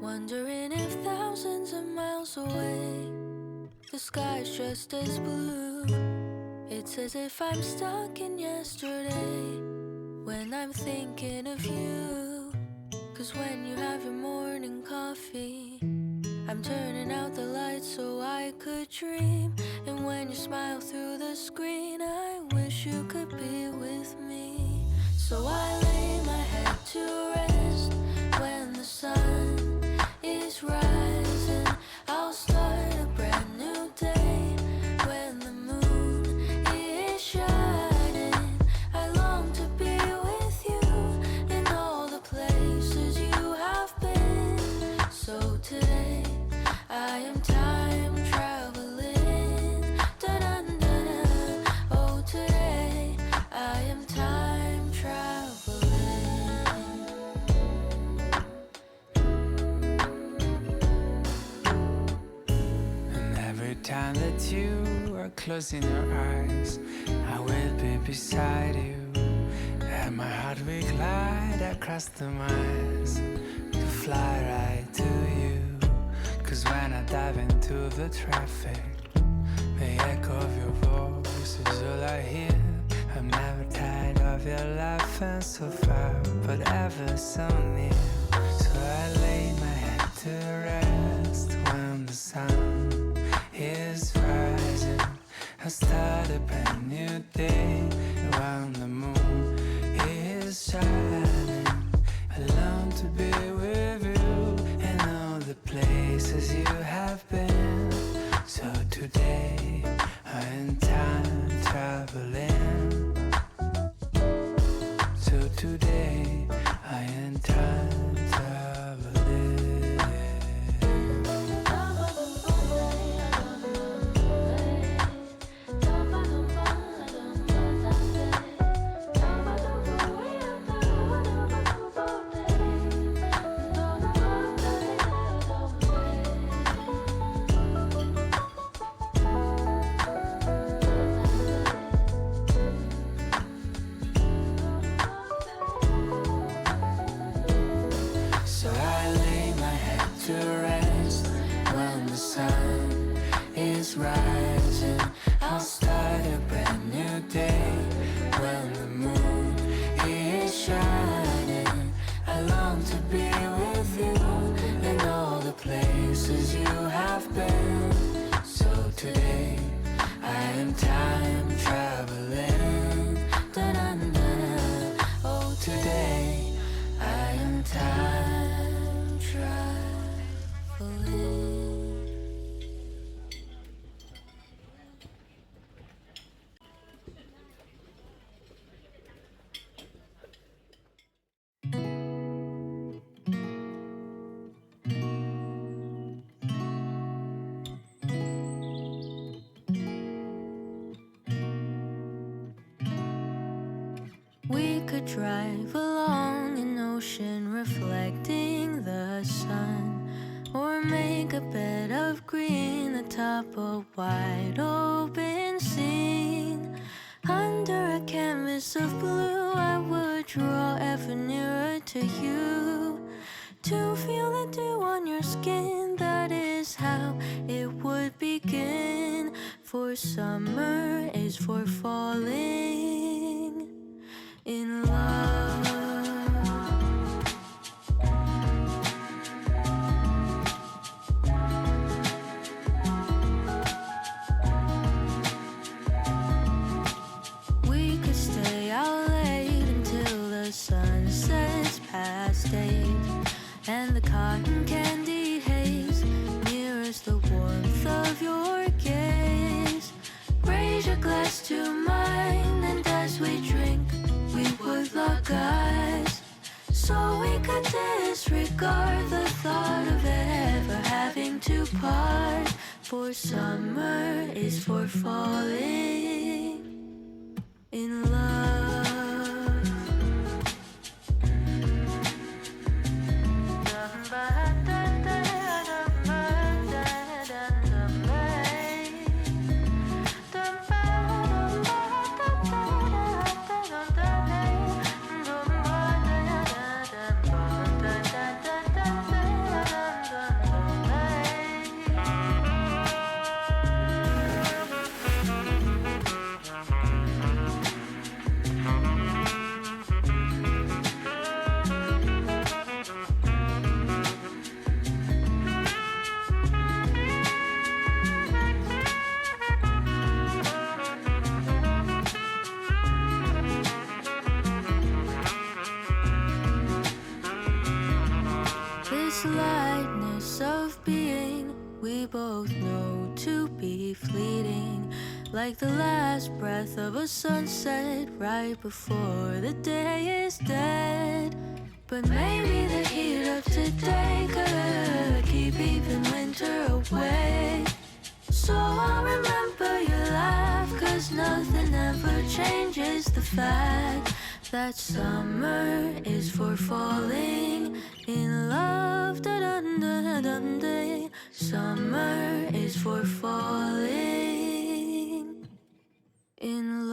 Wondering if thousands of miles away the sky's just as blue. It's as if I'm stuck in yesterday when I'm thinking of you. 'Cause when you have your morning coffee, I'm turning out the lights so I could dream. And when you smile through the screen, I wish you could be with me. So I lay my head to rest when the sun is rising. I'll start a brand new day when the moon is shining. I long to be with you in all the places you have been. So today I am time traveling. Da-dun-dun-dun. Oh, today I am time traveling. And every time that you are closing your eyes, I will be beside you. And my heart will glide across the miles to fly right to you. 'Cause when I dive into the traffic, the echo of your voice is all I hear. I'm never tired of your laughing so far, but ever so near. So I lay my head to rest when the sun is rising. I start a brand new day when the moon is shining. I long to be with you in all the places you have been. So today I am time traveling. So today I am time traveling. So I lay my head to rest when the sun is rising. I'll start a brand new day when the moon is shining. I long to be with you in all the places you have been. So today I am time traveling. Da-dun-dun. Oh, today I am time traveling. We could drive along an ocean reflecting the sun, or make a bed of green atop a wide open scene. Under a canvas of blue, I would draw ever nearer to you, to feel the dew on your skin. That is how it would begin. For summer is for falling in love. We could stay out late until the sun sets past 8, and the cotton candy haze mirrors the warmth of your gaze. Raise your glass to mine, and as we drink, we would lock eyes, so we could disregard the thought of ever having to part. For summer is for falling in love. lightness of being we both know to be fleeting, like the last breath of a sunset right before the day is dead. But maybe the heat of today could keep even winter away. So I'll remember your laugh, 'cause nothing ever changes the fact that summer is for falling in love. Da-dun-da-dun-day. Summer is for falling in